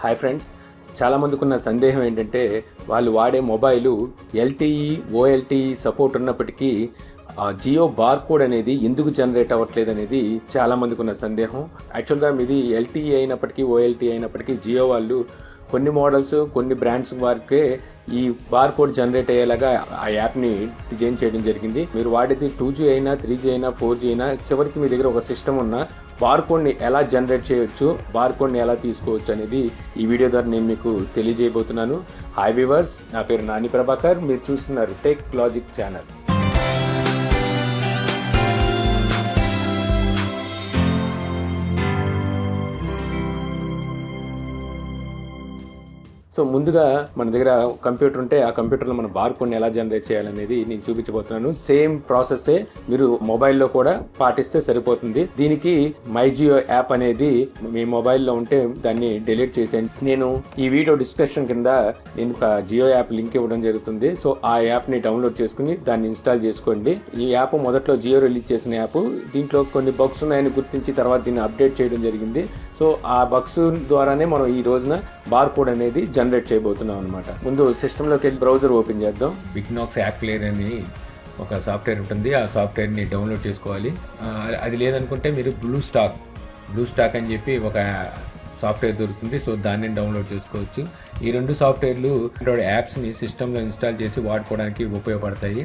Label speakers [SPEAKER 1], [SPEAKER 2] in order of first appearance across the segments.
[SPEAKER 1] Hi friends, చాలామందికి ఉన్న సందేహం ఏంటంటే వాళ్ళు వాడే మొబైలు ఎల్టీఈ ఓఎల్టీఈ సపోర్ట్ ఉన్నప్పటికీ జియో బార్కోడ్ అనేది ఎందుకు జనరేట్ అవ్వట్లేదు అనేది చాలామందికి ఉన్న సందేహం. యాక్చువల్గా మీది ఎల్టీఈ అయినప్పటికీ ఓఎల్టీ అయినప్పటికీ జియో వాళ్ళు కొన్ని మోడల్స్ కొన్ని బ్రాండ్స్ వారికే ఈ బార్కోడ్ జనరేట్ అయ్యేలాగా ఆ యాప్ని డిజైన్ చేయడం జరిగింది. మీరు వాడేది 2G అయినా 3G అయినా 4G అయినా చివరికి మీ దగ్గర ఒక సిస్టమ్ ఉన్న బార్కోడ్ని ఎలా జనరేట్ చేయొచ్చు, బార్కోడ్ని ఎలా తీసుకోవచ్చు అనేది ఈ వీడియో ద్వారా నేను మీకు తెలియజేయబోతున్నాను. హాయ్ వ్యూవర్స్, నా పేరు నాని ప్రభాకర్, మీరు చూస్తున్నారు టెక్ లాజిక్ ఛానల్. సో ముందుగా మన దగ్గర కంప్యూటర్ ఉంటే ఆ కంప్యూటర్లో మన బార్కోడ్ని ఎలా జనరేట్ చేయాలనేది నేను చూపించబోతున్నాను. సేమ్ ప్రాసెస్సే మీరు మొబైల్లో కూడా పాటిస్తే సరిపోతుంది. దీనికి మై జియో యాప్ అనేది మీ మొబైల్లో ఉంటే దాన్ని డిలీట్ చేసేయండి. నేను ఈ వీడియో డిస్క్రిప్షన్ కింద నేను ఒక జియో యాప్ లింక్ ఇవ్వడం జరుగుతుంది. సో ఆ యాప్ని డౌన్లోడ్ చేసుకుని దాన్ని ఇన్స్టాల్ చేసుకోండి. ఈ యాప్ మొదట్లో జియో రిలీజ్ చేసిన యాప్. దీంట్లో కొన్ని బగ్స్ ఉన్నాయని గుర్తించి తర్వాత దీన్ని అప్డేట్ చేయడం జరిగింది. సో ఆ బగ్స్ ద్వారానే మనం ఈ రోజున బార్కోడ్ అనేది జనరేట్ చేయబోతున్నాం అనమాట. ముందు సిస్టంలోకి వెళ్ళి బ్రౌజర్ ఓపెన్ చేద్దాం. బిగ్నాక్స్ యాప్ ప్లేయర్ అని ఒక సాఫ్ట్వేర్ ఉంటుంది. ఆ సాఫ్ట్వేర్ని డౌన్లోడ్ చేసుకోవాలి. అది లేదనుకుంటే మీరు బ్లూ స్టాక్ అని చెప్పి ఒక సాఫ్ట్వేర్ దొరుకుతుంది. సో దాన్ని డౌన్లోడ్ చేసుకోవచ్చు. ఈ రెండు సాఫ్ట్వేర్లు ఆండ్రాయిడ్ యాప్స్ని సిస్టంలో ఇన్స్టాల్ చేసి వాడుకోవడానికి ఉపయోగపడతాయి.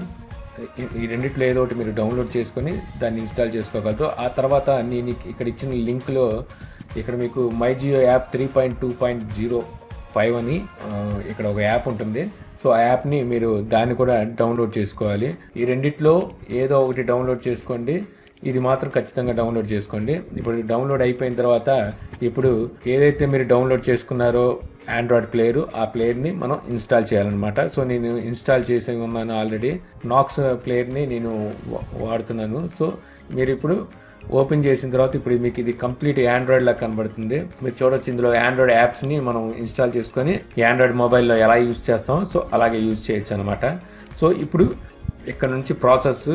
[SPEAKER 1] ఈ రెండిట్లో ఏదో ఒకటి మీరు డౌన్లోడ్ చేసుకొని దాన్ని ఇన్స్టాల్ చేసుకోగలరు. ఆ తర్వాత నేను ఇక్కడ ఇచ్చిన లింక్లో ఇక్కడ మీకు మై జియో యాప్ 3.2.05 అని ఇక్కడ ఒక యాప్ ఉంటుంది. సో ఆ యాప్ని మీరు దాన్ని కూడా డౌన్లోడ్ చేసుకోవాలి. ఈ రెండిట్లో ఏదో ఒకటి డౌన్లోడ్ చేసుకోండి. ఇది మాత్రం ఖచ్చితంగా డౌన్లోడ్ చేసుకోండి. ఇప్పుడు డౌన్లోడ్ అయిపోయిన తర్వాత ఇప్పుడు ఏదైతే మీరు డౌన్లోడ్ చేసుకున్నారో ఆండ్రాయిడ్ ప్లేయరు, ఆ ప్లేయర్ని మనం ఇన్స్టాల్ చేయాలన్నమాట. సో నేను ఇన్స్టాల్ చేసి ఉన్నాను ఆల్రెడీ. నాక్స్ ప్లేయర్ని నేను వాడుతున్నాను. సో మీరు ఇప్పుడు ఓపెన్ చేసిన తర్వాత ఇప్పుడు మీకు ఇది కంప్లీట్ ఆండ్రాయిడ్ లాగా కనబడుతుంది. మీరు చూడొచ్చు, ఇందులో ఆండ్రాయిడ్ యాప్స్ని మనం ఇన్స్టాల్ చేసుకొని ఆండ్రాయిడ్ మొబైల్లో ఎలా యూజ్ చేస్తాం సో అలాగే యూజ్ చేయొచ్చు అనమాట. సో ఇప్పుడు ఇక్కడ నుంచి ప్రాసెస్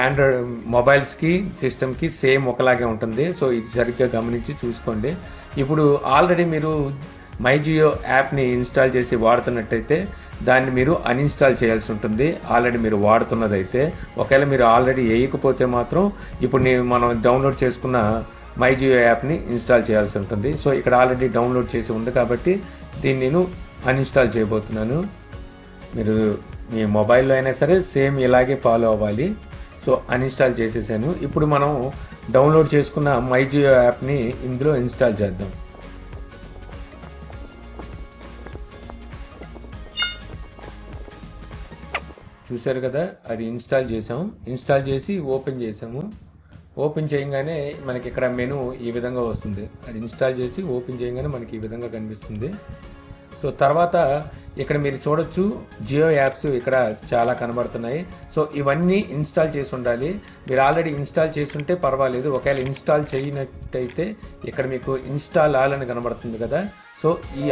[SPEAKER 1] ఆండ్రాయిడ్ మొబైల్స్కి సిస్టమ్కి సేమ్ ఒకలాగే ఉంటుంది. సో ఇది సరిగ్గా గమనించి చూసుకోండి. ఇప్పుడు ఆల్రెడీ మీరు మై జియో యాప్ని ఇన్స్టాల్ చేసి వాడుతున్నట్టయితే దాన్ని మీరు అన్ఇన్స్టాల్ చేయాల్సి ఉంటుంది. ఆల్రెడీ మీరు వాడుతున్నదైతే. ఒకవేళ మీరు ఆల్రెడీ వేయకపోతే మాత్రం ఇప్పుడు మనం డౌన్లోడ్ చేసుకున్న మై జియో యాప్ని ఇన్స్టాల్ చేయాల్సి ఉంటుంది. సో ఇక్కడ ఆల్రెడీ డౌన్లోడ్ చేసి ఉంది కాబట్టి దీన్ని నేను అన్ఇన్స్టాల్ చేయబోతున్నాను. మీరు మీ మొబైల్లో అయినా సరే సేమ్ ఇలాగే ఫాలో అవ్వాలి. సో అన్ఇన్స్టాల్ చేసేసాను. ఇప్పుడు మనం డౌన్లోడ్ చేసుకున్న మై జియో యాప్ని ఇందులో ఇన్స్టాల్ చేద్దాం. చూసారు కదా, అది ఇన్స్టాల్ చేసాము. ఇన్స్టాల్ చేసి ఓపెన్ చేసాము. ఓపెన్ చేయగానే మనకి ఇక్కడ మెనూ ఈ విధంగా వస్తుంది. అది ఇన్స్టాల్ చేసి ఓపెన్ చేయగానే మనకి ఈ విధంగా కనిపిస్తుంది. సో తర్వాత ఇక్కడ మీరు చూడొచ్చు జియో యాప్స్ ఇక్కడ చాలా కనబడుతున్నాయి. సో ఇవన్నీ ఇన్స్టాల్ చేసి ఉండాలి. మీరు ఆల్రెడీ ఇన్స్టాల్ చేస్తుంటే పర్వాలేదు. ఒకవేళ ఇన్స్టాల్ చేయనట్టయితే ఇక్కడ మీకు ఇన్స్టాల్ ఆల్ అని కనబడుతుంది కదా. సో ఈ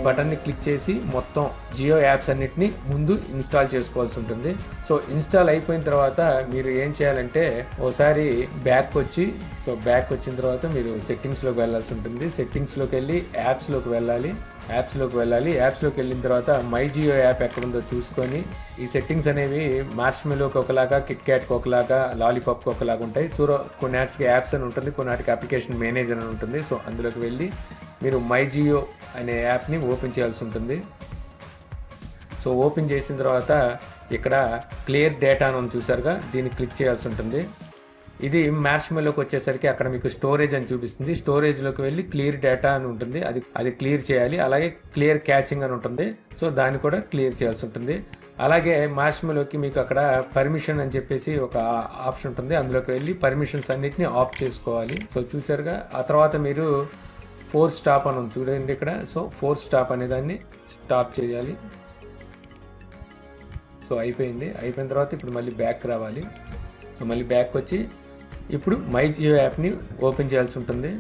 [SPEAKER 1] బటన్ని క్లిక్ చేసి మొత్తం జియో యాప్స్ అన్నిటిని ముందు ఇన్స్టాల్ చేసుకోవాల్సి ఉంటుంది. సో ఇన్స్టాల్ అయిపోయిన తర్వాత మీరు ఏం చేయాలంటే ఒకసారి బ్యాక్ వచ్చిన తర్వాత మీరు సెట్టింగ్స్లోకి వెళ్ళాల్సి ఉంటుంది. సెట్టింగ్స్లోకి వెళ్ళి యాప్స్లోకి వెళ్ళాలి. యాప్స్లోకి వెళ్ళిన తర్వాత మై జియో యాప్ ఎక్కడుందో చూసుకొని ఈ సెట్టింగ్స్ అనేవి మార్ష్మెలోకి ఒకలాగా, కిట్ క్యాట్కి ఒకలాగా, లాలీపాప్కి ఒకలాగా ఉంటాయి. సో కొన్ని యాప్స్ అని ఉంటుంది, కొన్నిటికి అప్లికేషన్ మేనేజర్ అని ఉంటుంది. సో అందులోకి వెళ్ళి మీరు మై జియో అనే యాప్ని ఓపెన్ చేయాల్సి ఉంటుంది. సో ఓపెన్ చేసిన తర్వాత ఇక్కడ క్లియర్ డేటా అని చూసారుగా, దీన్ని క్లిక్ చేయాల్సి ఉంటుంది. ఇది మార్ష్మెలోకి వచ్చేసరికి అక్కడ మీకు స్టోరేజ్ అని చూపిస్తుంది. స్టోరేజ్లోకి వెళ్ళి క్లియర్ డేటా అని ఉంటుంది, అది క్లియర్ చేయాలి. అలాగే క్లియర్ క్యాచింగ్ అని ఉంటుంది. సో దాన్ని కూడా క్లియర్ చేయాల్సి ఉంటుంది. అలాగే మార్ష్మెలోకి మీకు అక్కడ పర్మిషన్ అని చెప్పేసి ఒక ఆప్షన్ ఉంటుంది. అందులోకి వెళ్ళి పర్మిషన్స్ అన్నిటిని ఆఫ్ చేసుకోవాలి. సో చూసారుగా, ఆ తర్వాత మీరు ఫోర్స్ స్టాప్ అని చూడండి ఇక్కడ. సో ఫోర్స్ స్టాప్ అనే దాన్ని స్టాప్ చేయాలి. సో అయిపోయిన తర్వాత ఇప్పుడు మళ్ళీ బ్యాక్ రావాలి. సో మళ్ళీ బ్యాక్ వచ్చి ఇప్పుడు మై జియో యాప్ని ఓపెన్ చేయాల్సి ఉంటుంది.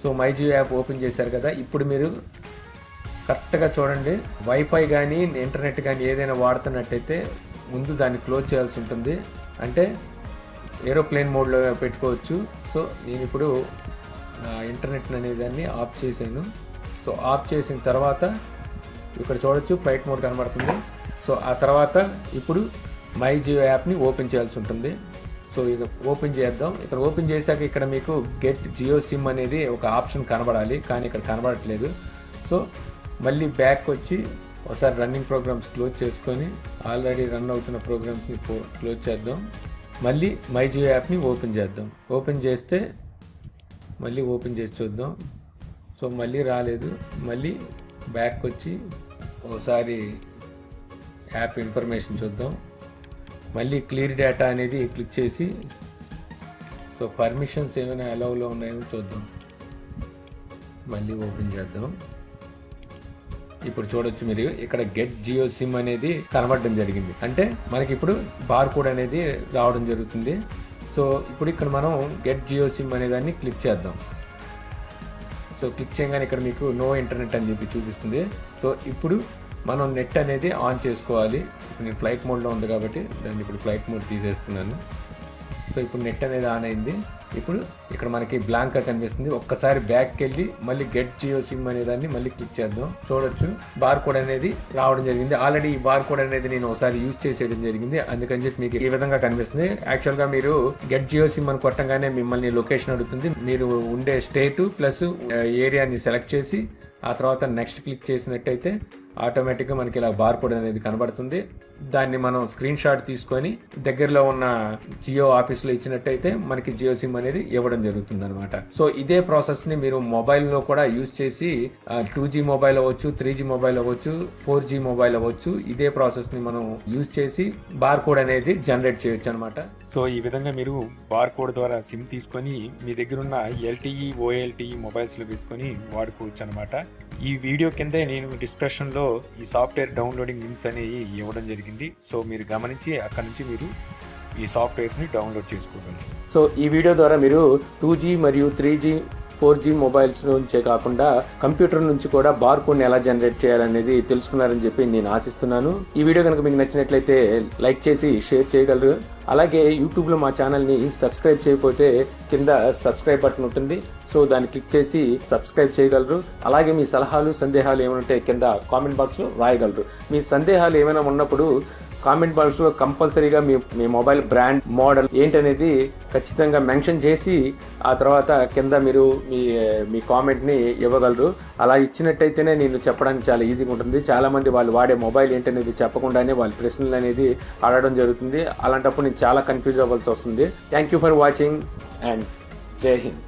[SPEAKER 1] So my Jio app open చేశారు కదా. ఇప్పుడు మీరు కరెక్ట్గా చూడండి, వైఫై కానీ ఇంటర్నెట్ కానీ ఏదైనా వాడుతున్నట్టయితే ముందు దాన్ని క్లోజ్ చేయాల్సి ఉంటుంది. అంటే ఏరోప్లేన్ మోడ్లో పెట్టుకోవచ్చు. సో నేను ఇప్పుడు ఇంటర్నెట్ అనేదాన్ని ఆఫ్ చేశాను. సో ఆఫ్ చేసిన తర్వాత ఇక్కడ చూడొచ్చు ఫ్లైట్ మోడ్ కనబడుతుంది. సో ఆ తర్వాత ఇప్పుడు మై జియో యాప్ని ఓపెన్ చేయాల్సి ఉంటుంది. సో ఇక ఓపెన్ చేద్దాం. ఇక్కడ ఓపెన్ చేశాక ఇక్కడ మీకు గెట్ జియో సిమ్ అనేది ఒక ఆప్షన్ కనబడాలి, కానీ ఇక్కడ కనబడట్లేదు. సో మళ్ళీ బ్యాక్ వచ్చి ఒకసారి రన్నింగ్ ప్రోగ్రామ్స్ క్లోజ్ చేసుకొని ఆల్రెడీ రన్ అవుతున్న ప్రోగ్రామ్స్ని క్లోజ్ చేద్దాం. మళ్ళీ మై జియో యాప్ని ఓపెన్ చేద్దాం. ఓపెన్ చేస్తే మళ్ళీ ఓపెన్ చేసి చూద్దాం. సో మళ్ళీ రాలేదు. మళ్ళీ బ్యాక్ వచ్చి ఒకసారి యాప్ ఇన్ఫర్మేషన్ చూద్దాం. మళ్ళీ క్లియర్ డేటా అనేది క్లిక్ చేసి సో పర్మిషన్స్ ఏమైనా అలౌలో ఉన్నాయో చూద్దాం. మళ్ళీ ఓపెన్ చేద్దాం. ఇప్పుడు చూడొచ్చు మీరు ఇక్కడ గెట్ జియో సిమ్ అనేది కనబడడం జరిగింది. అంటే మనకి ఇప్పుడు బార్ కోడ్ అనేది రావడం జరుగుతుంది. సో ఇప్పుడు ఇక్కడ మనం గెట్ జియో సిమ్ అనే దాన్ని క్లిక్ చేద్దాం. సో క్లిక్ చేయగానే ఇక్కడ మీకు నో ఇంటర్నెట్ అని చెప్పి చూపిస్తుంది. సో ఇప్పుడు మనం నెట్ అనేది ఆన్ చేసుకోవాలి. ఇప్పుడు నేను ఫ్లైట్ మోడ్లో ఉంది కాబట్టి దాన్ని ఇప్పుడు ఫ్లైట్ మోడ్ తీసేస్తున్నాను. సో ఇప్పుడు నెట్ అనేది ఆన్ అయింది. ఇప్పుడు ఇక్కడ మనకి బ్లాంక్గా కనిపిస్తుంది. ఒక్కసారి బ్యాక్కి వెళ్ళి మళ్ళీ గెట్ జియో సిమ్ అనే దాన్ని మళ్ళీ క్లిక్ చేద్దాం. చూడొచ్చు బార్ కోడ్ అనేది రావడం జరిగింది. ఆల్రెడీ ఈ బార్ కోడ్ అనేది నేను ఒకసారి యూజ్ చేసేయడం జరిగింది, అందుకని చెప్పి మీకు ఈ విధంగా కనిపిస్తుంది. యాక్చువల్గా మీరు గెట్ జియో సిమ్ అని కొట్టంగానే మిమ్మల్ని లొకేషన్ అడుగుతుంది. మీరు ఉండే స్టేటు ప్లస్ ఏరియాని సెలెక్ట్ చేసి ఆ తర్వాత నెక్స్ట్ క్లిక్ చేసినట్టయితే ఆటోమేటిక్గా మనకి ఇలా బార్ కోడ్ అనేది కనబడుతుంది. దాన్ని మనం స్క్రీన్ షాట్ తీసుకొని దగ్గరలో ఉన్న జియో ఆఫీస్లో ఇచ్చినట్టయితే మనకి జియో సిమ్ అనేది ఇవ్వడం జరుగుతుంది అనమాట. సో ఇదే ప్రాసెస్ని మీరు మొబైల్లో కూడా యూజ్ చేసి 2G మొబైల్ అవ్వచ్చు, 3G మొబైల్ అవ్వచ్చు, 4G మొబైల్ అవ్వచ్చు, ఇదే ప్రాసెస్ని మనం యూజ్ చేసి బార్ కోడ్ అనేది జనరేట్ చేయొచ్చు అనమాట. సో ఈ విధంగా మీరు బార్ కోడ్ ద్వారా సిమ్ తీసుకొని మీ దగ్గర ఉన్న LTE, OLTE మొబైల్స్లో తీసుకొని వాడుకోవచ్చు అనమాట. ఈ వీడియో కిందే నేను డిస్క్రిప్షన్లో ఈ సాఫ్ట్వేర్ డౌన్లోడింగ్ లింక్స్ అనేవి ఇవ్వడం జరిగింది. సో మీరు గమనించి అక్కడ నుంచి మీరు ఈ సాఫ్ట్వేర్స్ని డౌన్లోడ్ చేసుకోగలరు. సో ఈ వీడియో ద్వారా మీరు 2G మరియు 3G 4G మొబైల్స్ నుంచే కాకుండా కంప్యూటర్ నుంచి కూడా బార్ కోడ్ని ఎలా జనరేట్ చేయాలనేది తెలుసుకున్నారని చెప్పి నేను ఆశిస్తున్నాను. ఈ వీడియో కనుక మీకు నచ్చినట్లయితే లైక్ చేసి షేర్ చేయగలరు. అలాగే యూట్యూబ్లో మా ఛానల్ని సబ్స్క్రైబ్ చేయకపోతే కింద సబ్స్క్రైబ్ బటన్ ఉంటుంది. సో దాన్ని క్లిక్ చేసి సబ్స్క్రైబ్ చేయగలరు. అలాగే మీ సలహాలు సందేహాలు ఏమైనా ఉంటే కింద కామెంట్ బాక్స్లో రాయగలరు. మీ సందేహాలు ఏమైనా ఉన్నప్పుడు కామెంట్ బాక్స్లో కంపల్సరీగా మీ మొబైల్ బ్రాండ్, మోడల్ ఏంటనేది ఖచ్చితంగా మెన్షన్ చేసి ఆ తర్వాత కింద మీరు మీ కామెంట్ని ఇవ్వగలరు. అలా ఇచ్చినట్టయితేనే నేను చెప్పడానికి చాలా ఈజీగా ఉంటుంది. చాలామంది వాళ్ళు వాడే మొబైల్ ఏంటనేది చెప్పకుండానే వాళ్ళ ప్రశ్నలు అనేది అడగడం జరుగుతుంది. అలాంటప్పుడు నేను చాలా కన్ఫ్యూజ్ అవ్వాల్సి వస్తుంది. Thank you for watching and జై హింద్.